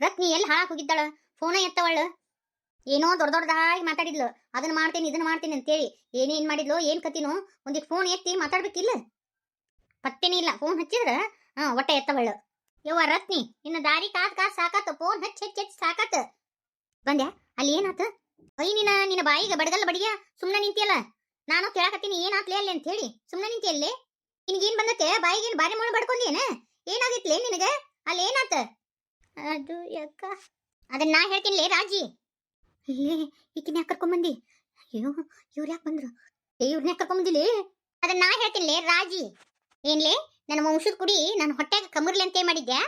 ರತ್ನಿ ಎಲ್ಲಿ ಹಾಳಾಕ್ ಹೋಗಿದ್ದಾಳ? ಫೋನ ಎತ್ತವಳು. ಏನೋ ದೊಡ್ಡದಾಗಿ ಮಾತಾಡಿದ್ಲು, ಅದನ್ನ ಮಾಡ್ತೀನಿ ಇದನ್ನ ಮಾಡ್ತೀನಿ ಅಂತೇಳಿ. ಏನೇನ್ ಮಾಡಿದ್ಲು ಏನ್ ಕತಿನೋ ಒಂದಿಟ್ಟು ಫೋನ್ ಎತ್ತಿ ಮಾತಾಡ್ಬೇಕಿಲ್ಲ. ಪತ್ತೇನೇ ಇಲ್ಲ. ಫೋನ್ ಹಚ್ಚಿದ್ರ ಒಟ್ಟ ಎತ್ತವಳು. ಯವ್ವ ರತ್ನಿ, ಇನ್ನು ದಾರಿ ಕಾದ್ ಸಾಕಾತ. ಫೋನ್ ಹಚ್ಚಿ ಸಾಕಾತ. ಬಂದ್ಯಾ? ಅಲ್ಲಿ ಏನಾತ? ಅಯ್ಯ ನಿನ್ನ ಬಾಯಿಗೆ ಬಡಗಲ್ಲ ಬಡಿಯ. ಸುಮ್ನೆ ನಿಂತಿಯಲ್ಲ. ನಾನು ಕೇಳಕತ್ತೀನಿ ಏನಾತ್ಲೇ ಅಲ್ಲಿ ಅಂತ ಹೇಳಿ. ಸುಮ್ನೆ ನಿಂತಿಯಲ್ಲೇ? ನಿನಗೇನ್ ಬಂದತ್ತೆ ಬಾಯಿಗೇನು ಬಾರಿ ಮಾಡಿ ಬಡ್ಕೊಂಡೇನ? ಏನಾಗಿತ್ಲೇ ನಿನಗ? ಅಲ್ಲಿ ಏನಾತ? ಅದು ಯಾಕ ಅದನ್ನ ನಾ ಹೇಳ್ತೀನಿ ರಾಜಿ. ಇಲ್ಲೇ ಈಕಿನ ಯಾಕೆ ಕರ್ಕೊಂಬಂದಿ? ಅಯ್ಯೋ ಇವ್ರು ಯಾಕೆ ಬಂದ್ರು? ಇವ್ರನ್ನ ಯಾಕೆ ಕರ್ಕೊಂಬಂದಿಲ್ಲ? ಅದನ್ನ ನಾ ಹೇಳ್ತೀನಿ ರಾಜಿ. ಏನ್ಲೇ ನನ್ನ ವಂಶದ ಕುಡಿ ನನ್ನ ಹೊಟ್ಟೆಗ ಕಮರ್ಲಿ ಅಂತ ಮಾಡಿದ್ಯಾ?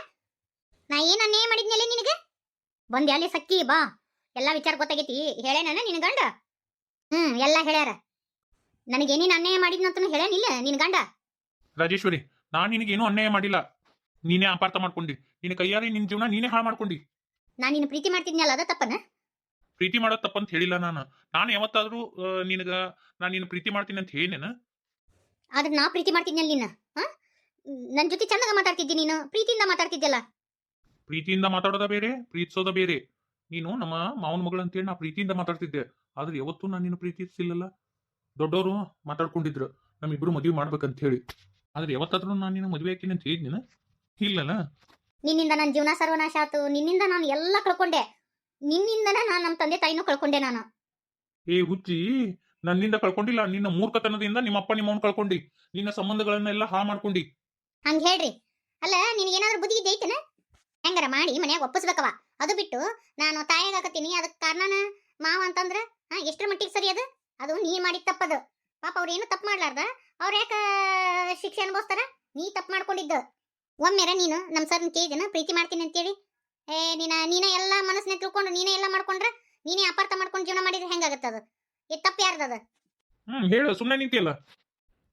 ನಾ ಏನನ್ನೇ ಮಾಡಿದ್ನಲ್ಲೇ ನಿನಗೆ? ಬಂದೆ ಅಲ್ಲಿ ಸಕ್ಕಿ ಬಾ. ಎಲ್ಲ ವಿಚಾರ ಗೊತ್ತಾಗೈತಿ. ಹೇಳೇನ ನಿನ್ ಗಂಡ? ಎಲ್ಲ ಹೇಳ್ಯಾರ. ನನಗೇನೇನು ಅನ್ಯಾಯ ಮಾಡಿದ್ನಂತನೂ ಹೇಳೇನಿಲ್ಲ ನಿನ್ ಗಂಡ? ರಾಜೇಶ್ವರಿ, ನಾನ್ ನಿನಗೇನು ಅನ್ಯಾಯ ಮಾಡಿಲ್ಲ. ನೀನೇ ಅಪಾರ್ಥ ಮಾಡ್ಕೊಂಡಿ. ನಿನ್ನ ಕೈಯಾರೆ ನಿನ್ ಜೀವನ ನೀನೇ ಹಾಳು ಮಾಡ್ಕೊಂಡಿ. ನಾನು ನಿನ್ನ ಪ್ರೀತಿ ಮಾಡ್ತಿದ್ನಲ್ಲ, ಅದ ತಪ್ಪನ? ಪ್ರೀತಿ ಮಾಡೋದ್ ತಪ್ಪಂತ ಹೇಳಿಲ್ಲ ನಾನು ಯಾವತ್ತಾದ್ರೂ ನಾನು ನಿನ್ನ ಪ್ರೀತಿ ಮಾಡ್ತೀನಿ ಅಂತ ಹೇಳಿನೇನ? ಆದ್ರೆ ನಾ ಪ್ರೀತಿ ಮಾಡ್ತಿದ್ನಲ್ಲ ನಿನ್ನ. ನನ್ನ ಜೊತೆ ಚಂದಾಗ ಮಾತಾಡ್ತಿದ್ದಿ, ನೀನು ಪ್ರೀತಿಯಿಂದ ಮಾತಾಡ್ತಿದ್ದಲ್ಲ. ಪ್ರೀತಿಯಿಂದ ಮಾತಾಡೋದ ಬೇರೆ, ಪ್ರೀತಿಸೋದ ಬೇರೆ. ನೀನು ನಮ್ಮ ಮಾವನ ಮಗಳು ಅಂತೇಳಿ ನಾ ಪ್ರೀತಿಯಿಂದ ಮಾತಾಡ್ತಿದ್ದೆ. ಆದ್ರೆ ಯಾವತ್ತೂ ನಾನು ನಿನ್ನ ಪ್ರೀತಿಸಿಲ್ಲಲ್ಲ. ದೊಡ್ಡವರು ಮಾತಾಡ್ಕೊಂಡಿದ್ರು ನಮ್ಮಿಬ್ರು ಮದುವೆ ಮಾಡ್ಬೇಕಂತ ಹೇಳಿ. ಆದ್ರೆ ಯಾವತ್ತಾದ್ರೂ ನಾನು ನಿನ್ನ ಮದುವೆ ಹಾಕಿನಿ ಅಂತ ಹೇಳಿದ್ನ? ಇಲ್ಲಲ್ಲ. ನಿನ್ನಿಂದ ನನ್ನ ಜೀವನ ಸರ್ವನಾಶ ಆತು. ನಿನ್ನಿಂದ ನಾನು ಎಲ್ಲ ಕಳ್ಕೊಂಡೆ. ನಿನ್ನಿಂದನೇ ನಾನು ನಮ್ಮ ತಂದೆ ತಾಯಿನೂ ಕಳ್ಕೊಂಡೆ. ನಾನು ಏ ಹುಚ್ಚಿ, ನನ್ನಿಂದ ಕಳ್ಕೊಂಡಿಲ್ಲ. ನಿನ್ನ ಮೂರ್ಖತನದಿಂದ ನಿಮ್ಮ ಅಪ್ಪ ನಿಮ್ಮವನ್ ಕಳ್ಕೊಂಡಿ. ನಿನ್ನ ಸಂಬಂಧಗಳನ್ನೆಲ್ಲ ಹಾಳು ಮಾಡ್ಕೊಂಡಿ. ಹಂಗ ಹೇಳ್ರಿ. ಅಲ್ಲ ನಿನಗೇನಾದ್ರೂ ಬುದ್ಧಿ ಐತೇನ? ಹೆಂಗಾರ ಮಾಡಿ ಮನ್ಯಾಗ ಒಪ್ಪಿಸ್ಬೇಕವ. ಅದು ಬಿಟ್ಟು ನಾನು ತಾಯಿಗಾಕತ್ತೀನಿ ಅದಕ್ಕೆ ಕಾರಣನ ಮಾವ ಅಂತಂದ್ರ ಎಷ್ಟರ ಮಟ್ಟಿಗೆ ಸರಿ ಅದು? ಅದು ನೀ ಮಾಡಿದ ತಪ್ಪದು. ಪಾಪ ಅವ್ರು ಏನು ತಪ್ಪು ಮಾಡ್ಲಾರ್ದ ಅವ್ರ ಯಾಕ ಶಿಕ್ಷೆ ಅನುಭವಿಸ್ತಾರ? ನೀ ತಪ್ಪು ಮಾಡ್ಕೊಂಡಿದ್ದ. ಒಮ್ಮೆರ ನೀನು ನಮ್ಮ ಸರ್ನ ಕೇಳಿದೆನ ಪ್ರೀತಿ ಮಾಡ್ತೀನಿ ಅಂತೇಳಿ? ನೀನ ಎಲ್ಲ ಮನಸ್ಸನ್ನ ತಿಳ್ಕೊಂಡು ನೀನೇ ಎಲ್ಲ ಮಾಡ್ಕೊಂಡ್ರ, ನೀನೇ ಅಪಾರ್ಥ ಮಾಡ್ಕೊಂಡು ಜೀವನ ಮಾಡಿದ್ರೆ ಹೆಂಗಾಗತ್ತದ? ತಪ್ಪು ಯಾರ್ದದ? ಹೇಳು, ಸುಮ್ಮನೆ ನಿಂತಿಯಲ್ಲ.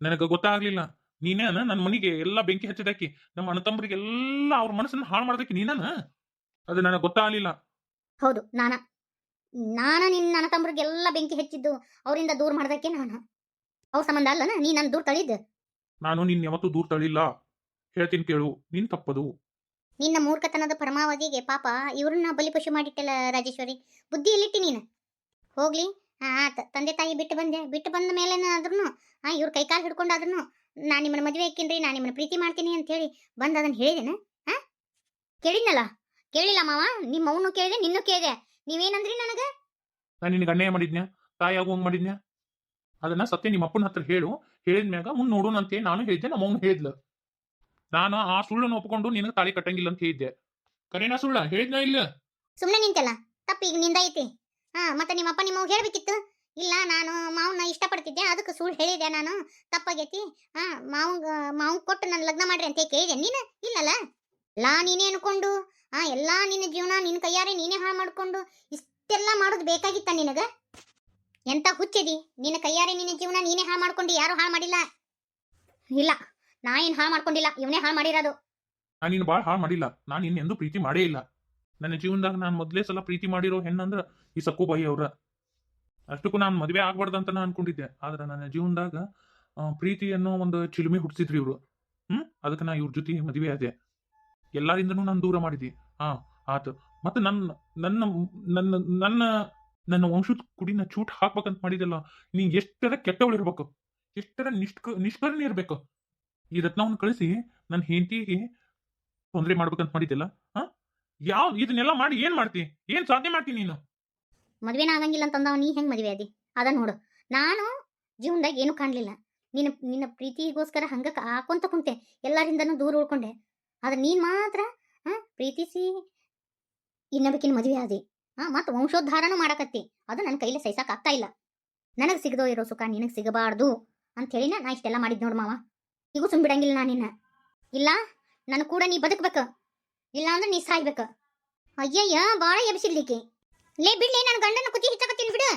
ನನಗೆ ಗೊತ್ತಾಗ್ಲಿಲ್ಲ. ನೀನೇ ನನ್ನ ಮನೆಗೆ ಎಲ್ಲ ಬೆಂಕಿ ಹಚ್ಚಿದಾಕಿ, ನಮ್ಮ ಅಣ್ಣ ತಮ್ಮರಿಗೆಲ್ಲ ಅವ್ರ ಮನಸ್ಸನ್ನ ಹಾಳು ಮಾಡೋದಕ್ಕೆ ನೀನ? ಅದು ನನಗೆ ಗೊತ್ತಾಗ್ಲಿಲ್ಲ. ಹೌದು, ನಾನ ನಿನ್ನ ಅಣ್ಣ ತಮ್ಮರಿಗೆಲ್ಲ ಬೆಂಕಿ ಹಚ್ಚಿದ್ದು, ಅವರಿಂದ ದೂರ ಮಾಡೋದಕ್ಕೆ ನಾನು. ಅವ್ರ ಸಂಬಂಧ ಅಲ್ಲನ ನೀ ನನ್ನ ದೂರ ತಳಿದ್ದು? ನಾನು ನಿನ್ನ ಯಾವತ್ತೂ ದೂರ ತಳಿಲ್ಲ. ಹೇಳ್ತೀನಿ ಕೇಳು, ನೀನ್ ತಪ್ಪದು. ನಿನ್ನ ಮೂರ್ಖತನದ ಪರಮಾವಧಿಗೆ ಪಾಪ ಇವ್ರನ್ನ ಬಲಿಪಶು ಮಾಡಿಟ್ಟಲ್ಲ ರಾಜೇಶ್ವರಿ. ಬುದ್ಧಿ ಎಲ್ಲಿಟ್ಟಿ ನೀನು? ಹೋಗ್ಲಿ, ಆತ ತಂದೆ ತಾಯಿ ಬಿಟ್ಟು ಬಂದ ಮೇಲೇನಾದ್ರೂ ಇವ್ರ ಕೈಕಾಲು ಹಿಡ್ಕೊಂಡಾದ್ರೂ ನಾನು ನಿಮ್ಮನ್ನ ಮದುವೆ ಹಾಕಿನ್ರಿ, ನಾನು ನಿಮ್ಮನ್ನ ಪ್ರೀತಿ ಮಾಡ್ತೀನಿ ಅಂತ ಹೇಳಿ ಬಂದ ಅದನ್ನ ಹೇಳಿದೇನ? ಕೇಳಿದ್ನಲ್ಲ? ಕೇಳಿಲ್ಲ ಮಾವ? ನಿಮ್ಮ ಅವನು ಕೇಳಿದೆ, ನಿನ್ನೂ ಕೇಳಿದೆ. ನೀವೇನಂದ್ರಿ ನನಗ? ನಾನು ನಿನಗೆ ಅನ್ಯಾಯ ಮಾಡಿದ್ನ್ಯಾ? ತಾಯಿ ಆಗುವಂಗ್ ಮಾಡಿದ್ನ್ಯಾ? ಅದನ್ನ ಸತ್ಯ ನಿಮ್ಮ ಅಪ್ಪನ ಹತ್ರ ಹೇಳು. ಹೇಳಿದ್ಮ್ಯಾಗ ಮುಂದೆ ನೋಡೋಣಂತೆ ನಾನು ಹೇಳಿದ್ದೆ, ನಮ್ಮ ಅವನು ಹೇಳಿದ್ಲು. ನಾನು ಆ ಸುಳ್ಳನ್ನು ಒಪ್ಕೊಂಡು ನಿನಗೆ ತಾಳಿ ಕಟ್ಟಂಗಿಲ್ಲ ಅಂತ ಹೇಳಿದ್ದೆ. ಕರೇನಾ ಸುಳ್ಳ ಹೇಳಿದ್ನಾ? ಇಲ್ಲ. ಸುಮ್ಮನೆ ನಿಂತಲ್ಲ, ತಪ್ಪು ಈಗ ನಿಂದ ಐತಿ. ಮತ್ತೆ ನಿಮ್ಮ ಅಪ್ಪ ನಿಮ್ಮವ್ ಹೇಳ್ಬೇಕಿತ್ತು. ಇಲ್ಲ ನಾನು ಮಾವನ್ನ ಇಷ್ಟಪಡ್ತಿದ್ದೆ, ಅದಕ್ಕೆ ಸುಳ್ಳು ಹೇಳಿದೆ, ನಾನು ತಪ್ಪಾಗೈತಿ, ಮಾವ್ ಕೊಟ್ಟು ನನ್ನ ಲಗ್ನ ಮಾಡ್ರಿ ಅಂತ ಕೇಳಿದೆ. ನೀನು ಇಲ್ಲಲ್ಲ. ನೀನೇ ಅನ್ಕೊಂಡು ಎಲ್ಲಾ ನಿನ್ನ ಜೀವನ ನಿನ್ನ ಕೈಯಾರೆ ನೀನೇ ಹಾಳು ಮಾಡ್ಕೊಂಡು ಇಷ್ಟೆಲ್ಲ ಮಾಡೋದು ಬೇಕಾಗಿತ್ತ ನಿನಗ? ಎಂತ ಹುಚ್ಚಿದಿ? ನಿನ್ನ ಕೈಯಾರೆ ನಿನ್ನ ಜೀವನ ನೀನೇ ಹಾಳು ಮಾಡ್ಕೊಂಡು ಯಾರು ಹಾಳು ಮಾಡಿಲ್ಲ. ಇಲ್ಲ, ನಾ ಏನ್ ಹಾಳು ಮಾಡ್ಕೊಂಡಿಲ್ಲ, ಇವನೇ ಹಾಳು ಮಾಡಿರೋದು. ನಾನು ನಿನ್ನ ಭಾಳ ಹಾಳು ಮಾಡಿಲ್ಲ. ನಾನು ಇನ್ನೆಂದೂ ಪ್ರೀತಿ ಮಾಡೇ ಇಲ್ಲ. ನನ್ನ ಜೀವನದಾಗ ನಾನು ಮೊದಲೇ ಸಲ ಪ್ರೀತಿ ಮಾಡಿರೋ ಹೆಣ್ಣಂದ್ರ ಈ ಸಕ್ಕುಬಾಯಿ ಅವ್ರ. ಅಷ್ಟಕ್ಕೂ ನಾನು ಮದುವೆ ಆಗ್ಬಾರ್ದಂತ ನಾನು ಅನ್ಕೊಂಡಿದ್ದೆ. ಆದ್ರೆ ನನ್ನ ಜೀವನದಾಗ ಪ್ರೀತಿ ಅನ್ನೋ ಒಂದು ಚಿಲುಮೆ ಹುಟ್ಟಿಸಿದ್ರಿ ಇವರು. ಅದಕ್ಕೆ ನಾ ಇವ್ರ ಜೊತೆ ಮದುವೆ ಆದೆ. ಎಲ್ಲರಿಂದನೂ ನಾನು ದೂರ ಮಾಡಿದ್ವಿ. ಆತು. ಮತ್ತೆ ನನ್ನ ವಂಶದ ಕುಡಿನ ಚೂಟ್ ಹಾಕ್ಬೇಕಂತ ಮಾಡಿದಲ್ಲ, ನೀ ಎಷ್ಟರ ಕೆಟ್ಟವಳಿರ್ಬೇಕು, ಎಷ್ಟರ ನಿಷ್ಕರ್ಣಿ ಇರ್ಬೇಕು. ಈ ರತ್ನವನ್ನು ಕಳಿಸಿ ನನ್ನ ಹೆಂಡತಿಗೆ ತೊಂದರೆ ಮಾಡ್ಬೇಕಂತ ಮಾಡಿದ್ದಲ್ಲ. ಇದನ್ನೆಲ್ಲ ಮಾಡಿ ಏನ್ ಮಾಡ್ತಿ? ಏನ್ ಸಾಧನೆ ಮಾಡ್ತೀನಿ ನೀನು? ಮದ್ವೆನ ಆಗಂಗಿಲ್ಲ ಅಂತಂದವ ನೀ ಹೆಂಗ್ ಮದ್ವೆ ಆದಿ? ಅದನ್ನ ನೋಡು. ನಾನು ಜೀವನದಾಗ ಏನು ಕಾಣ್ಲಿಲ್ಲ. ನಿನ್ನ ಪ್ರೀತಿಗೋಸ್ಕರ ಹಂಗ ಹಾಕೊಂತ ಕುಂತೆ, ಎಲ್ಲರಿಂದನೂ ದೂರ ಉಳ್ಕೊಂಡೆ. ಆದ್ರೆ ನೀನ್ ಮಾತ್ರ ಪ್ರೀತಿಸಿ ಇನ್ನೊಬ್ಬಕಿನ ಮದುವೆ ಆದಿ. ಮತ್ ವಂಶೋದ್ಧಾರನೂ ಮಾಡಕತ್ತಿ. ಅದು ನನ್ನ ಕೈಲಿ ಸಹಿಸಕ್ ಆಗ್ತಾ ಇಲ್ಲ. ನನಗ್ ಸಿಗದೋ ಇರೋ ಸುಖ ನಿನಗ್ ಸಿಗಬಾರ್ದು ಅಂತ ಹೇಳಿನ ನಾ ಇಷ್ಟೆಲ್ಲ ಮಾಡಿದ್ ನೋಡ್ ಮಾವ. ಈಗೂ ಸುಮ್ ಬಿಡಂಗಿಲ್ಲ ನಾ ನಿನ್ನ. ಇಲ್ಲ, ನನ್ನ ಕೂಡ ನೀ ಬದುಕ್ಬೇಕು, ಇಲ್ಲ ಅಂದ್ರೆ ನೀ ಸಾಯ್ಬೇಕು. ಅಯ್ಯಯ್ಯ, ಬಾಳ ಎಬ್ಸಿರ್ಲಿಕ್ಕೆ. ಲೇ ಬಿಡ್ಲಿ, ನನ್ನ ಗಂಡನ ಕುತ್ತಿಗೆ ಹಿಚ್ಚಕತ್ತೀನಿ ಬಿಡು.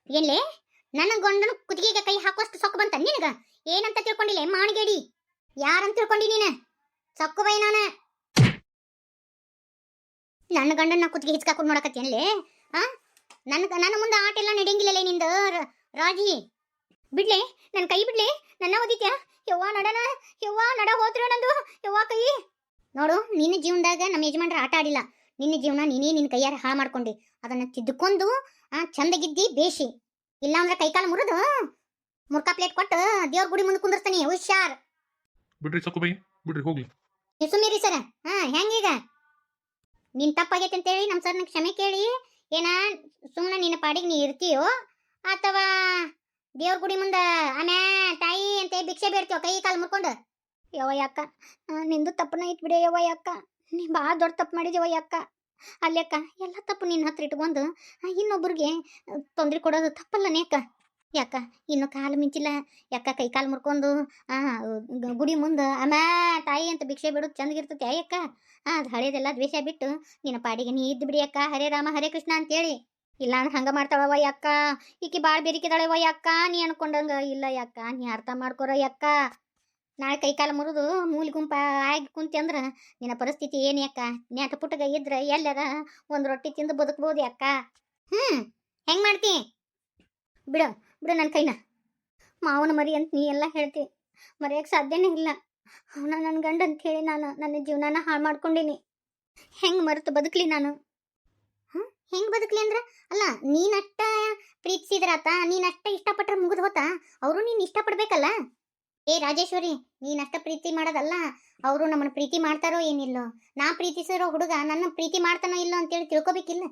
ಏನ್ಲೇ, ನನ್ನ ಗಂಡನ ಕುತ್ತಿಗೆಗೆ ಕೈ ಹಾಕುವಷ್ಟು ಸೊಕ್ಕು ಬಂತ ನಿನಗ? ಏನಂತ ತಿಳ್ಕೊಂಡಿಲ್ಲ ಮಾಣಿಗೇಡಿ? ಯಾರಂತ ತಿಳ್ಕೊಂಡಿ ನೀನ? ಸೊಕ್ಕು ಬೈ ನಾನ. ನನ್ನ ಗಂಡನ ಕುತ್ತಿಗೆ ಹಿಚ್ಕಾಕೊಂಡು ನೋಡಕತ್ತೇನ್ಲೇ? ನನ್ನ ಮುಂದೆ ಆಟ ಎಲ್ಲ ನಡೆಯಂಗಿಲ್ಲಲೇ ನಿಂದ ರಾಜಿ. ಬಿಡ್ಲೆ, ನನ್ನ ಕೈ ಬಿಡ್ಲೆ, ನನ್ನ ಓದಿತ್ಯಾ? ಯವ್ವ ನಡನ, ಯವ್ವ ನಡ ಹೋತ್ರ ನಂದು, ಯವ್ವ ಕೈ. ನೋಡು, ನಿನ್ನ ಜೀವನದಾಗ ನಮ್ಮ ಯಜಮಾನ್ರ ಆಟ ಆಡಿಲ್ಲ. ನಿನ್ನ ಜೀವನ ನೀನೇ ನಿನ್ನ ಕೈಯಾರ ಹಾಳು ಮಾಡ್ಕೊಂಡಿ. ಅದನ್ನ ತಿದ್ದುಕೊಂಡು ಚಂದಗಿದ್ದಿ ಬೇಷಿ. ಇಲ್ಲಾಂದ್ರೆ ಕೈಕಾಲು ಮುರಿದು ಮುರ್ಕಾ ಪ್ಲೇಟ್ ಕೊಟ್ಟು ದೇವ್ರ ಗುಡಿ ಮುಂದೆ ಕುಂದಿರ್ತಾನೆ. ಹುಷಾರ್. ಬಿಡ್ರಿ ಸಕುಬಾಯಿ, ಬಿಡ್ರಿ ಹೋಗ್ಲಿ. ಸುಮ್ಮೀರಿ ಸರ. ಹೆಂಗೀಗ ನಿನ್ ತಪ್ಪಾಗೈತೆ ಅಂತೇಳಿ ನಮ್ಮ ಸರ್ನ ಕ್ಷಮೆ ಕೇಳಿ ಏನ ಸುಮ್ಮನೆ ನಿನ್ನ ಪಾಡಿಗೆ ನೀ ಇರ್ತೀಯೋ ಅಥವಾ ದೇವ್ರ ಗುಡಿ ಮುಂದೆ ಆಮ್ಯಾ ತಾಯಿ ಅಂತ ಭಿಕ್ಷೆ ಬೇಡ್ತೀವೋ ಕೈ ಕಾಲು ಮುರ್ಕೊಂಡು? ಯವ್ವ ಯಾಕ ನಿಂದು ತಪ್ಪನ ಇಟ್ಬಿಡೆ ಯವ್ವ ಯಾಕ. ನೀ ಭಾಳ ದೊಡ್ಡ ತಪ್ಪು ಮಾಡಿದ್ಯವ ಯಾಕ. ಅಲ್ಲಿ ಅಕ್ಕ ಎಲ್ಲ ತಪ್ಪು ನಿನ್ನ ಹತ್ರ ಇಟ್ಕೊಂಡು ಇನ್ನೊಬ್ರಿಗೆ ತೊಂದರೆ ಕೊಡೋದು ತಪ್ಪಲ್ಲನೇ ಅಕ್ಕ. ಯಾಕ ಇನ್ನು ಕಾಲು ಮಿಂಚಿಲ್ಲ ಯಾಕ ಕೈ ಕಾಲು ಮುರ್ಕೊಂಡು ಗುಡಿ ಮುಂದೆ ಅಮ್ಮ ತಾಯಿ ಅಂತ ಭಿಕ್ಷೆ ಬಿಡೋದು ಚಂದಗಿರ್ತೈತಿ ಅಯ್ಯಕ್ಕ. ಅದು ಹಳೇದೆಲ್ಲ ದ್ವೇಷ ಬಿಟ್ಟು ನಿನ್ನ ಪಾಡಿಗೆ ನೀ ಇದ್ದು ಬಿಡಿ ಅಕ್ಕ. ಹರೇ ರಾಮ ಹರೇ ಕೃಷ್ಣ ಅಂತೇಳಿ. ಇಲ್ಲಾಂದ್ರೆ ಹಂಗೆ ಮಾಡ್ತಾಳವ ಯಾಕ. ಈಕಿ ಭಾಳ ಬೇರಿಕಿದಾಳವ ಯಾಕ. ನೀ ಅನ್ಕೊಂಡಂಗ ಇಲ್ಲ ಯಾಕ. ನೀ ಅರ್ಥ ಮಾಡ್ಕೊರ ಯಾಕ. ನಾಳೆ ಕೈ ಕಾಲು ಮುರಿದು ಮೂಲಿ ಗುಂಪ ಆಗಿ ಕುಂತಿ ಅಂದ್ರೆ ನಿನ್ನ ಪರಿಸ್ಥಿತಿ ಏನು ಯಾಕ. ನ್ಯಾಟ ಪುಟ್ಟಗ ಇದ್ರೆ ಎಲ್ಲರ ಒಂದು ರೊಟ್ಟಿ ತಿಂದು ಬದುಕ್ಬೋದು ಯಾಕ. ಹೆಂಗೆ ಮಾಡ್ತಿ? ಬಿಡು ಬಿಡು ನನ್ನ ಕೈನ. ಮಾವನ ಮರಿ ಅಂತ ನೀ ಎಲ್ಲ ಹೇಳ್ತಿ, ಮರೆಯೋಕ್ಕೆ ಸಾಧ್ಯನೇ ಇಲ್ಲ. ಅವನ ನನ್ನ ಗಂಡ ಅಂತ ಹೇಳಿ ನಾನು ನನ್ನ ಜೀವನಾನ ಹಾಳು ಮಾಡ್ಕೊಂಡೀನಿ. ಹೆಂಗೆ ಮರೆತು ಬದುಕಲಿ ನಾನು? ಹೆಂಗೆ ಬದುಕಲಿ ಅಂದ್ರೆ ಅಲ್ಲ, ನೀನಷ್ಟ ಪ್ರೀತಿಸಿದ್ರಾತ, ನೀನಷ್ಟ ಇಷ್ಟಪಟ್ರೆ ಮುಗಿದು ಹೋತಾ? ಅವರು ನೀನು ಇಷ್ಟಪಡ್ಬೇಕಲ್ಲ. ಏ ರಾಜೇಶ್ವರಿ, ನೀನಷ್ಟ ಪ್ರೀತಿ ಮಾಡೋದಲ್ಲ, ಅವರು ನಮ್ಮನ್ನು ಪ್ರೀತಿ ಮಾಡ್ತಾರೋ ಏನಿಲ್ಲೋ. ನಾ ಪ್ರೀತಿಸಿರೋ ಹುಡುಗ ನನ್ನ ಪ್ರೀತಿ ಮಾಡ್ತಾನೋ ಇಲ್ಲೋ ಅಂತೇಳಿ ತಿಳ್ಕೊಬೇಕಿಲ್ಲ.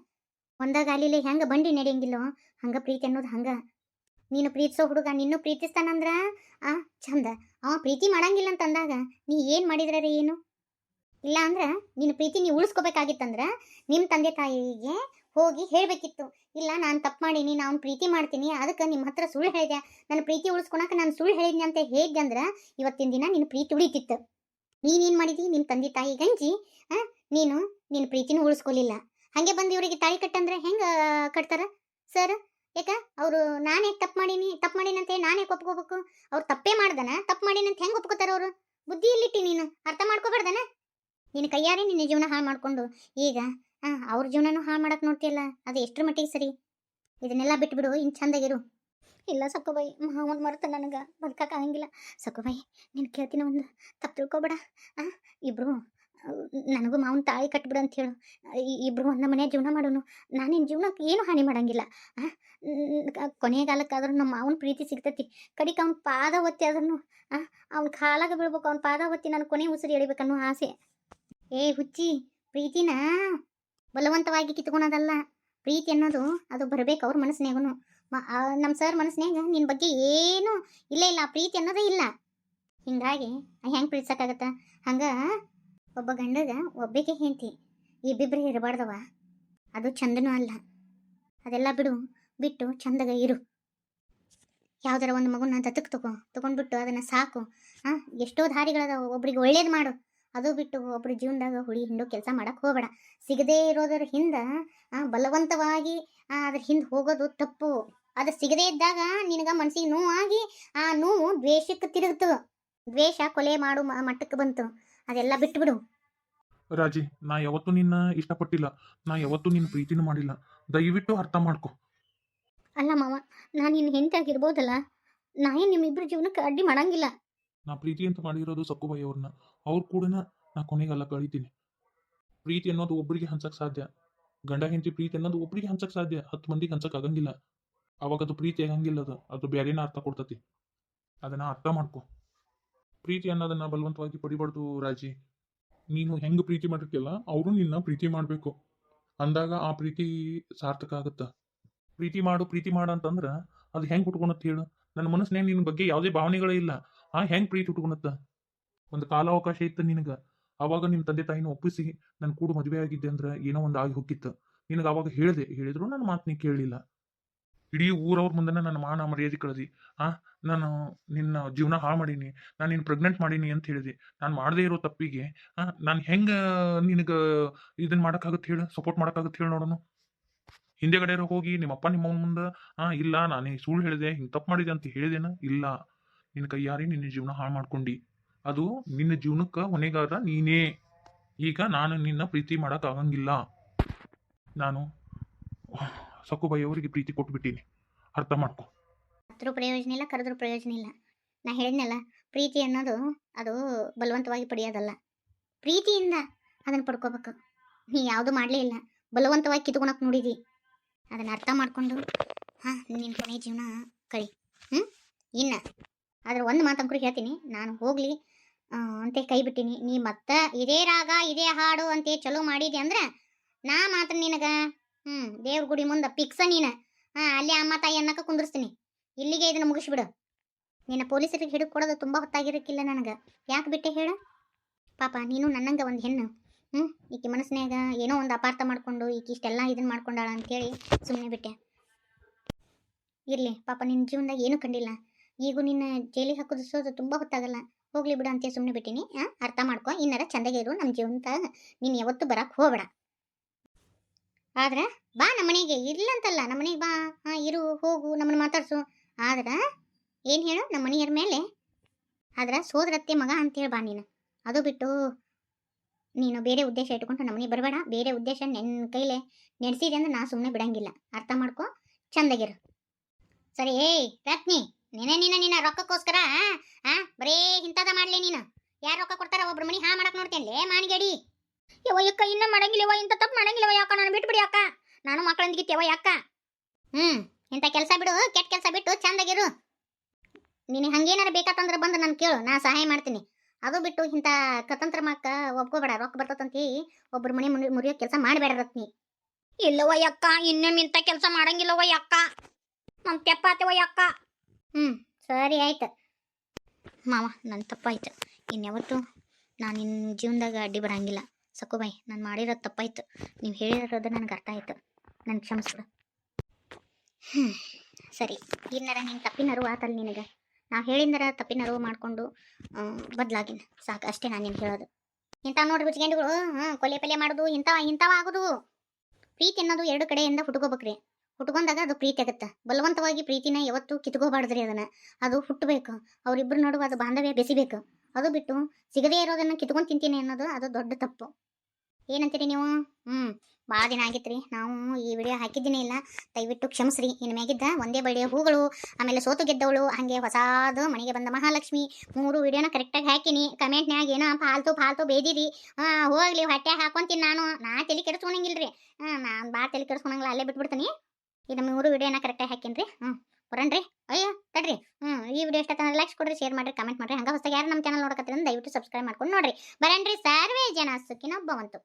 ಒಂದಾಗಾಲಿಲೆ ಹೆಂಗೆ ಬಂಡಿ ನಡೆಯಂಗಿಲ್ಲೋ ಹಂಗೆ ಪ್ರೀತಿ ಅನ್ನೋದು ಹಂಗೆ. ನೀನು ಪ್ರೀತಿಸೋ ಹುಡುಗ ನಿನ್ನೂ ಪ್ರೀತಿಸ್ತಾನಂದ್ರ ಚಂದ. ಅವ ಪ್ರೀತಿ ಮಾಡಂಗಿಲ್ಲ ಅಂತ ಅಂದಾಗ ನೀ ಏನು ಮಾಡಿದ್ರೆ ಏನು? ಇಲ್ಲ ಅಂದ್ರೆ ನಿನ್ನ ಪ್ರೀತಿ ನೀವು ಉಳಿಸ್ಕೋಬೇಕಾಗಿತ್ತಂದ್ರೆ ನಿಮ್ಮ ತಂದೆ ತಾಯಿಗೆ ಹೋಗಿ ಹೇಳಬೇಕಿತ್ತು. ಇಲ್ಲ ನಾನು ತಪ್ಪು ಮಾಡೀನಿ, ನಾನು ಪ್ರೀತಿ ಮಾಡ್ತೀನಿ, ಅದಕ್ಕೆ ನಿಮ್ಮ ಹತ್ರ ಸುಳ್ಳು ಹೇಳಿದೆ, ನನ್ನ ಪ್ರೀತಿ ಉಳಿಸ್ಕೊಳಕ್ಕೆ ನಾನು ಸುಳ್ಳು ಹೇಳಿದ್ನಿ ಅಂತ ಹೇಳಿದ್ದೆ ಅಂದ್ರೆ ಇವತ್ತಿನ ದಿನ ನಿನ್ನ ಪ್ರೀತಿ ಉಳಿತಿತ್ತು. ನೀನೇನು ಮಾಡಿದಿ? ನಿಮ್ಮ ತಂದೆ ತಾಯಿ ಗಂಜಿ ನೀನು ನಿನ್ನ ಪ್ರೀತಿನೂ ಉಳಿಸ್ಕೊಲಿಲ್ಲ. ಹಾಗೆ ಬಂದು ಇವರಿಗೆ ತಾಳಿ ಕಟ್ಟಂದ್ರೆ ಹೆಂಗೆ ಕಟ್ತಾರ ಸರ್? ಯಾಕ ಅವರು ನಾನೇ ತಪ್ಪು ಮಾಡೀನಿ ಅಂತೇಳಿ ನಾನೇ ಒಪ್ಕೋಬೇಕು? ಅವ್ರು ತಪ್ಪೇ ಮಾಡ್ದನ ತಪ್ಪು ಮಾಡೀನಿ ಅಂತ ಹೆಂಗೆ ಒಪ್ಕೋತಾರ ಅವರು? ಬುದ್ಧಿ ಇಲ್ಲಿಟ್ಟಿ ನೀನು ಅರ್ಥ ಮಾಡ್ಕೋಬಾರ್ದನ? ನಿನ್ನ ಕೈಯಾರೆ ನಿನ್ನ ಜೀವನ ಹಾಳು ಮಾಡ್ಕೊಂಡು ಈಗ ಅವ್ರ ಜೀವನನೂ ಹಾಳು ಮಾಡಕ್ಕೆ ನೋಡ್ತಿಯಲ್ಲ, ಅದು ಎಷ್ಟರ ಮಟ್ಟಿಗೆ ಸರಿ? ಇದನ್ನೆಲ್ಲ ಬಿಟ್ಬಿಡು, ಇನ್ನು ಚಂದಾಗಿರು. ಇಲ್ಲ ಸಕ್ಕುಬಾಯಿ, ಮಾವನ ಮರೆತ ನನಗೆ ಬದುಕಕ್ಕೆ ಆಗಂಗಿಲ್ಲ. ಸಕ್ಕುಬಾಯಿ ನೀನು ಕೇಳ್ತೀನಿ, ಒಂದು ತಪ್ಪು ತಿಳ್ಕೊಬೇಡ. ಇಬ್ಬರು ನನಗೂ ಮಾವನ ತಾಳಿ ಕಟ್ಬಿಡು ಅಂತ ಹೇಳು. ಇಬ್ಬರು ಒಂದು ಮನೆ ಜೀವನ ಮಾಡೋನು. ನಾನು ನಿನ್ನ ಜೀವನಕ್ಕೆ ಏನು ಹಾನಿ ಮಾಡಂಗಿಲ್ಲ. ಕೊನೆಗಾಲಕ್ಕಾದ್ರೂ ನಮ್ಮ ಮಾವನ ಪ್ರೀತಿ ಸಿಗ್ತೈತಿ. ಕಡಿಕೆ ಅವ್ನ ಪಾದ ಒತ್ತಿ ಅದನ್ನು ಅವ್ನ ಕಾಲಾಗ ಬೀಳ್ಬೇಕು, ಅವ್ನ ಪಾದ ಒತ್ತಿ ನಾನು ಕೊನೆ ಉಸಿರು ಎಳಿಬೇಕನ್ನೋ ಆಸೆ. ಏ ಹುಚ್ಚಿ, ಪ್ರೀತಿನ ಬಲವಂತವಾಗಿ ಕಿತ್ಕೊಳೋದಲ್ಲ. ಪ್ರೀತಿ ಅನ್ನೋದು ಅದು ಬರಬೇಕು ಅವ್ರ ಮನಸ್ಸಿನಾಗೂ. ನಮ್ಮ ಸರ್ ಮನಸ್ಸಿನಾಗ ನಿನ್ನ ಬಗ್ಗೆ ಏನೂ ಇಲ್ಲ ಪ್ರೀತಿ ಅನ್ನೋದೇ ಇಲ್ಲ. ಹಿಂಗಾಗಿ ಹೆಂಗೆ ಪ್ರೀತಿಸೋಕ್ಕಾಗತ್ತ? ಹಂಗೆ ಒಬ್ಬ ಗಂಡಗ ಒಬ್ಬಕ್ಕೆ ಹೆಂಡತಿ ಇಬ್ಬಿಬ್ಬರೇ ಇರಬಾರ್ದವ, ಅದು ಚಂದನೂ ಅಲ್ಲ. ಅದೆಲ್ಲ ಬಿಟ್ಟು ಚಂದಗ ಇರು. ಯಾವ್ದಾರ ಒಂದು ಮಗುನ ದತ್ತಕ್ಕೆ ತಗೊಂಡ್ಬಿಟ್ಟು ಅದನ್ನು ಸಾಕು. ಎಷ್ಟೋ ದಾರಿಗಳದಾವ, ಒಬ್ರಿಗೆ ಒಳ್ಳೇದು ಮಾಡು. ಅದು ಬಿಟ್ಟು ಒಬ್ಬರ ಜೀವನದಾಗ ಹುಳಿ ಹಿಂಡು ಕೆಲಸ ಮಾಡಕ್ಕೆ ಹೋಗಬೇಡ. ಸಿಗದೇ ಇರೋದ್ರ ಹಿಂದೆ ಬಲವಂತವಾಗಿ ಅದ್ರ ಹಿಂದೆ ಹೋಗೋದು ತಪ್ಪು. ಅದು ಸಿಗದೇ ಇದ್ದಾಗ ನಿನಗೆ ಮನಸ್ಸಿಗೆ ನೋವಾಗಿ ಆ ನೋವು ದ್ವೇಷಕ್ಕೆ ತಿರುಗಿತು. ದ್ವೇಷ ಕೊಲೆ ಮಾಡು ಮಟ್ಟಕ್ಕೆ ಬಂತು. ಅದೆಲ್ಲ ಬಿಟ್ಬಿಡು. ರಾಜಿ, ನಾ ಯಾವತ್ತೂ ನಿನ್ನ ಇಷ್ಟಪಟ್ಟಿಲ್ಲ, ನಾ ಯಾವತ್ತೂ ನಿನ್ನ ಪ್ರೀತಿನೂ ಮಾಡಿಲ್ಲ. ದಯವಿಟ್ಟು ಅರ್ಥ ಮಾಡ್ಕೊ. ಅಲ್ಲ ಮಾವ, ನಾನು ನಿನ್ನ ಹೆಂಡತಿಯಾಗಿರ್ಬೋದಲ್ಲ, ನಾ ಏನು ನಿಮ್ಮಿಬ್ಬರ ಜೀವನಕ್ಕೆ ಅಡ್ಡಿ ಮಾಡಂಗಿಲ್ಲ. ನಾ ಪ್ರೀತಿ ಅಂತ ಮಾಡಿರೋದು ಸಕ್ಕುಬಾಯಿ ಅವ್ರನ್ನ. ಅವ್ರ ಕೂಡ ನಾ ಕೊನೆಗೆಲ್ಲ ಕಳಿತೀನಿ. ಪ್ರೀತಿ ಅನ್ನೋದು ಒಬ್ಬರಿಗೆ ಹಂಚಕ್ಕೆ ಸಾಧ್ಯ. ಗಂಡ ಹೆಂಡತಿ ಪ್ರೀತಿ ಅನ್ನೋದು ಒಬ್ಬರಿಗೆ ಹಂಚಕ್ಕೆ ಸಾಧ್ಯ, 10 ಮಂದಿಗೆ ಹಂಚಕ್ಕೆ ಆಗಂಗಿಲ್ಲ. ಅವಾಗ ಅದು ಪ್ರೀತಿ ಆಗಂಗಿಲ್ಲ, ಅದು ಬೇರೆನ ಅರ್ಥ ಕೊಡ್ತತಿ. ಅದನ್ನ ಅರ್ಥ ಮಾಡ್ಕೊ. ಪ್ರೀತಿ ಅನ್ನೋದನ್ನ ಬಲವಂತವಾಗಿ ಪಡಿಬಾರ್ದು ರಾಜಿ. ನೀನು ಹೆಂಗೆ ಪ್ರೀತಿ ಮಾಡಿರ್ತಿಯಲ್ಲ, ಅವರು ನಿನ್ನ ಪ್ರೀತಿ ಮಾಡಬೇಕು. ಅಂದಾಗ ಆ ಪ್ರೀತಿ ಸಾರ್ಥಕ ಆಗುತ್ತ. ಪ್ರೀತಿ ಮಾಡು ಅಂತಂದ್ರೆ ಅದು ಹೆಂಗೆ ಹುಟ್ಕೊಳತ್ ಹೇಳು? ನನ್ನ ಮನಸ್ಸಿನಾಗ ನಿನ್ನ ಬಗ್ಗೆ ಯಾವುದೇ ಭಾವನೆಗಳೇ ಇಲ್ಲ. ಹೆಂಗೆ ಪ್ರೀತಿ ಹುಟ್ಕೊಳತ್ತ? ಒಂದು ಕಾಲಾವಕಾಶ ಇತ್ತು ನಿನಗೆ, ಅವಾಗ ನಿಮ್ಮ ತಂದೆ ತಾಯಿನ ಒಪ್ಪಿಸಿ ನನ್ನ ಕೂಡ ಮದುವೆ ಆಗಿದ್ದೆ ಅಂದ್ರೆ ಏನೋ ಒಂದು ಆಗಿ ಹೋಗಿತ್ತು. ನಿನಗೆ ಅವಾಗ ಹೇಳಿದ್ರು ನನ್ನ ಮಾತು ನೀ ಕೇಳಲಿಲ್ಲ. ಇಡೀ ಊರವ್ರ ಮುಂದೆ ನನ್ನ ಮಾನ ಮರ್ಯಾದೆ ಕಳೆದಿ. ನಾನು ನಿನ್ನ ಜೀವನ ಹಾಳು ಮಾಡೀನಿ, ನಾನು ನಿನ್ನ ಪ್ರೆಗ್ನೆಂಟ್ ಮಾಡೀನಿ ಅಂತ ಹೇಳಿದೆ. ನಾನು ಮಾಡದೇ ಇರೋ ತಪ್ಪಿಗೆ ನಾನು ಹೆಂಗೆ ನಿನಗೆ ಇದನ್ನ ಮಾಡೋಕ್ಕಾಗುತ್ತೆ ಹೇಳು? ಸಪೋರ್ಟ್ ಮಾಡೋಕ್ಕಾಗುತ್ತೆ ಹೇಳು ನೋಡೋಣ. ಹಿಂದೆಗಡೆ ಹೋಗಿ ನಿಮ್ಮಪ್ಪ ನಿಮ್ಮವನ ಮುಂದೆ ಇಲ್ಲ ನಾನು ಸುಳ್ಳು ಹೇಳಿದೆ, ಹಿಂಗೆ ತಪ್ಪು ಮಾಡಿದೆ ಅಂತ ಹೇಳಿದೇನ? ಇಲ್ಲ, ನಿನ್ನ ಕೈಯಾರಿ ನಿನ್ನ ಜೀವನ ಹಾಳು ಮಾಡ್ಕೊಂಡು ಅದು ನಿನ್ನ ಜೀವನಕ್ಕೆ ಹೊಣೆಗಾರ ನೀನೇ. ಈಗ ನಾನು ನಿನ್ನ ಪ್ರೀತಿ ಮಾಡೋಕ್ಕಾಗಂಗಿಲ್ಲ. ನಾನು ಸಕ್ಕುಬಾಯಿ ಅವರಿಗೆ ಪ್ರೀತಿ ಕೊಟ್ಬಿಟ್ಟೀನಿ, ಅರ್ಥ ಮಾಡ್ಕೊ. ಹತ್ರ ಪ್ರಯೋಜನ ಇಲ್ಲ, ಕರೆದ್ರೂ ಪ್ರಯೋಜನ ಇಲ್ಲ. ನಾ ಹೇಳಿದ್ನಲ್ಲ, ಪ್ರೀತಿ ಅನ್ನೋದು ಅದು ಬಲವಂತವಾಗಿ ಪಡೆಯೋದಲ್ಲ. ಪ್ರೀತಿಯಿಂದ ಅದನ್ನು ಪಡ್ಕೋಬೇಕು. ನೀ ಯಾವುದು ಮಾಡಲೇ ಇಲ್ಲ, ಬಲವಂತವಾಗಿ ಕಿತ್ಕೊಳಕ್ ನೋಡಿದಿ. ಅದನ್ನ ಅರ್ಥ ಮಾಡ್ಕೊಂಡು ನಿನ್ನ ಕೊನೆ ಜೀವನ ಕಳಿ. ಇನ್ನ ಆದ್ರೆ ಒಂದು ಮಾತಂಕರು ಹೇಳ್ತೀನಿ, ನಾನು ಹೋಗ್ಲಿ ಅಂತೆ ಕೈ ಬಿಟ್ಟಿನಿ. ನೀ ಮತ್ತೆ ಇದೇ ರಾಗ ಇದೇ ಹಾಡು ಅಂತೆ ಚಲೋ ಮಾಡಿದೆ ಅಂದ್ರೆ ನಾ ಮಾತ್ರ ನಿನಗ ದೇವ್ರ ಗುಡಿ ಮುಂದೆ ಪಿಕ್ಸ ನೀನು ಅಲ್ಲಿ ಅಮ್ಮ ತಾಯಿ ಅನ್ನಕ ಕುಂದಿರ್ಸ್ತೀನಿ. ಇಲ್ಲಿಗೆ ಇದನ್ನ ಮುಗಿಸ್ಬಿಡು. ನಿನ್ನ ಪೊಲೀಸರಿಗೆ ಹಿಡಿದು ಕೊಡೋದು ತುಂಬ ಹೊತ್ತಾಗಿರಕ್ಕಿಲ್ಲ ನನಗೆ. ಯಾಕೆ ಬಿಟ್ಟೆ ಹೇಳು? ಪಾಪ ನೀನು ನನ್ನಂಗ ಒಂದು ಹೆಣ್ಣು. ಈಕಿ ಮನಸ್ಸಿನಾಗ ಏನೋ ಒಂದು ಅಪಾರ್ಥ ಮಾಡ್ಕೊಂಡು ಈಕಿ ಇಷ್ಟೆಲ್ಲ ಇದನ್ನ ಮಾಡ್ಕೊಂಡಾಳ ಅಂತೇಳಿ ಸುಮ್ಮನೆ ಬಿಟ್ಟೆ. ಇರಲಿ ಪಾಪ, ನಿನ್ನ ಜೀವನದಾಗ ಏನೂ ಕಂಡಿಲ್ಲ. ಈಗೂ ನಿನ್ನ ಜೈಲಿಗೆ ಹಾಕೋದಿಸೋದು ತುಂಬ ಹೊತ್ತಾಗಲ್ಲ. ಹೋಗ್ಲಿ ಬಿಡು ಅಂತ ಸುಮ್ಮನೆ ಬಿಟ್ಟಿನಿ. ಅರ್ಥ ಮಾಡ್ಕೊ. ಇನ್ನರ ಚಂದಗೆ ಇರು. ನಮ್ಮ ಜೀವನದಾಗ ನೀನು ಯಾವತ್ತೂ ಬರಕ್ಕೆ ಹೋಗ್ಬೇಡ. ಆದ್ರೆ ಬಾ ನಮ್ಮನೆಗೆ, ಇರ್ಲಂತಲ್ಲ, ನಮ್ಮನೆಗೆ ಬಾ, ಇರು, ಹೋಗು, ನಮ್ಮನ್ನು ಮಾತಾಡ್ಸು. ಆದ್ರೆ ಏನು ಹೇಳು, ನಮ್ಮ ಮನೆಯರ ಮೇಲೆ ಆದ್ರೆ ಸೋದರತ್ತೆ ಮಗ ಅಂತೇಳಿ ಬಾ ನೀನು. ಅದು ಬಿಟ್ಟು ನೀನು ಬೇರೆ ಉದ್ದೇಶ ಇಟ್ಕೊಂಡು ನಮ್ಮನೆ ಬರಬೇಡ. ಬೇರೆ ಉದ್ದೇಶ ನನ್ನ ಕೈಲೇ ನಡೆಸಿದೆ ಅಂದ್ರೆ ನಾ ಸುಮ್ಮನೆ ಬಿಡಂಗಿಲ್ಲ. ಅರ್ಥ ಮಾಡ್ಕೊ, ಚಂದಗಿರು. ಸರಿ. ರತ್ನಿ, ನಿನ್ನ ರೊಕ್ಕಕ್ಕೋಸ್ಕರ ಬರೇ ಇಂಥದ ಮಾಡ್ಲಿ ನೀನು. ಯಾರು ರೊಕ್ಕ ಕೊಡ್ತಾರ ಒಬ್ರು ಮನಿ ಮಾಡಕ್ ನೋಡ್ತೇನೆ ಮಾನಿಗಡಿ. ಯವ್ವ ಯಕ್ಕ, ಇನ್ನ ಮಾಡಂಗಿಲ್ಲವ, ಇಂಥ ತಪ್ಪು ಮಾಡಂಗಿಲ್ಲವ ಯಾಕ, ನಾನು ಬಿಟ್ಬಿಡಿ ಅಕ್ಕ, ನಾನು ಮಕ್ಕಳಂದಿಗಿತ್ತೇವ ಯಾಕ. ಇಂಥ ಕೆಲಸ ಬಿಡು, ಕೆಟ್ಟ ಕೆಲಸ ಬಿಟ್ಟು ಚಂದಾಗಿರು. ನೀನು ಹಂಗೇನಾರ ಬೇಕಾತಂದ್ರೆ ಬಂದು ನಾನು ಕೇಳು, ನಾ ಸಹಾಯ ಮಾಡ್ತೀನಿ. ಅದು ಬಿಟ್ಟು ಇಂಥ ಕತಂತ್ರ ಮಕ್ಕ ಒಪ್ಕೋಬೇಡ. ರೊಕ್ಕ ಬರ್ತದಂತ ಒಬ್ರು ಮನೆ ಮುರಿಯೋ ಕೆಲಸ ಮಾಡಬೇಡ ರತ್ನಿ. ಇಲ್ಲವ ಯಕ್ಕ, ಇನ್ನೊಮ್ಮೆ ಇಂಥ ಕೆಲಸ ಮಾಡಂಗಿಲ್ಲವ ಯಕ್ಕ, ನಮ್ಮ ತೆಪ್ಪಾತೇವ ಯಕ್ಕ. ಸರಿ ಆಯ್ತು ಮಾವ, ನನ್ನ ತಪ್ಪಾಯ್ತು. ಇನ್ಯಾವತ್ತು ನಾನು ನಿನ್ನ ಜೀವನದಾಗ ಅಡ್ಡಿ ಬರಂಗಿಲ್ಲ. ಸಕ್ಕುಬಾಯಿ, ನಾನು ಮಾಡಿರೋದು ತಪ್ಪಾಯ್ತು. ನೀವು ಹೇಳಿರೋದು ನನಗೆ ಅರ್ಥ ಆಯ್ತು. ನನ್ನ ಕ್ಷಮಿಸ್ಬಿಡು. ಸರಿ. ಇನ್ನರ ನೀನು ತಪ್ಪಿನರು ಆತಲ್ಲ ನಿನಗೆ. ನಾವು ಹೇಳಿಂದರ ತಪ್ಪಿನರು ಮಾಡಿಕೊಂಡು ಬದಲಾಗಿನ ಸಾಕು, ಅಷ್ಟೇ ನಾನು ನಿನ್ಗೆ ಹೇಳೋದು. ಇಂಥವು ನೋಡ್ರಿ ಹುಚ್ಚಿಗೆಂಡುಗಳು, ಕೊಲೆ ಪಲ್ಯ ಮಾಡೋದು ಇಂಥವ ಆಗೋದು. ಪ್ರೀತಿ ಅನ್ನೋದು ಎರಡು ಕಡೆಯಿಂದ ಹುಟ್ಕೋಬೇಕ್ರಿ. ಹುಟ್ಕೊಂಡಾಗ ಅದು ಪ್ರೀತಿ ಆಗುತ್ತೆ. ಬಲವಂತವಾಗಿ ಪ್ರೀತಿನ ಯಾವತ್ತೂ ಕಿತ್ಕೋಬಾರ್ದ್ರಿ. ಅದು ಹುಟ್ಟಬೇಕು. ಅವರಿಬ್ಬರು ನಡುವೆ ಅದು ಬಾಂಧವ್ಯ ಬೆಸಿಬೇಕು. ಅದು ಬಿಟ್ಟು ಸಿಗದೇ ಇರೋದನ್ನು ಕಿತ್ಕೊಂಡು ತಿಂತೀನಿ ಅನ್ನೋದು ಅದು ದೊಡ್ಡ ತಪ್ಪು. ಏನಂತೀರಿ ನೀವು? ಭಾಳ ದಿನ ಆಗಿತ್ರಿ ನಾವು ಈ ವಿಡಿಯೋ ಹಾಕಿದ್ದೀನಿ ಇಲ್ಲ. ದಯವಿಟ್ಟು ಕ್ಷಮಿಸ್ರಿ. ಇನ್ನು ಮ್ಯಾಗಿದ್ದ ಒಂದೇ ಬಳ್ಳಿಯ ಹೂಗಳು, ಆಮೇಲೆ ಸೋತು ಗೆದ್ದವಳು, ಹಾಗೆ ಹೊಸಾದು ಮನೆಗೆ ಬಂದ ಮಹಾಲಕ್ಷ್ಮಿ, 3 ವಿಡಿಯೋನ ಕರೆಕ್ಟಾಗಿ ಹಾಕಿನಿ. ಕಮೆಂಟ್ನ್ಯಾಗ ಏನೋ ಫಾಲ್ತು ಬೇದಿರಿ. ಹೋಗ್ಲಿ, ಹೊಟ್ಟೆ ಹಾಕೊಂತೀನಿ. ನಾ ತಲೆ ಕೆಡಿಸ್ಕೊಳಂಗಿಲ್ರಿ. ನಾನು ಭಾಳ ತಲೆ ಕೆಡಿಸ್ಕೊಳಂಗಿಲ್ಲ, ಅಲ್ಲೇ ಬಿಟ್ಬಿಡ್ತೀನಿ. ಇದು 3 ವಿಡಿಯೋನ ಕರೆಕ್ಟಾಗಿ ಹಾಕಿನ್ರಿ. ಬರನ್ರಿ. ಅಯ್ಯೋ ತಡ್ರಿ. ಈ ವಿಡಿಯೋ ಇಷ್ಟ ಅಂದ್ರೆ ಲೈಕ್ಸ್ ಕೊಡ್ರಿ, ಶೇರ್ ಮಾಡ್ರಿ, ಕಮೆಂಟ್ ಮಾಡ್ರಿ. ಹಂಗ ಹೊಸದಾಗಿ ಯಾರು ನಮ್ಮ ಚಾನಲ್ ನೋಡಕತ್ತೀರ ದಯವಿಟ್ಟು ಸಬ್ಸ್ಕ್ರೈಬ್ ಮಾಡ್ಕೊಂಡು ನೋಡ್ರಿ. ಬರನ್ರಿ. ಸರ್ವೇ ಜನ ಸುಖಿನೋ ಭವಂತು.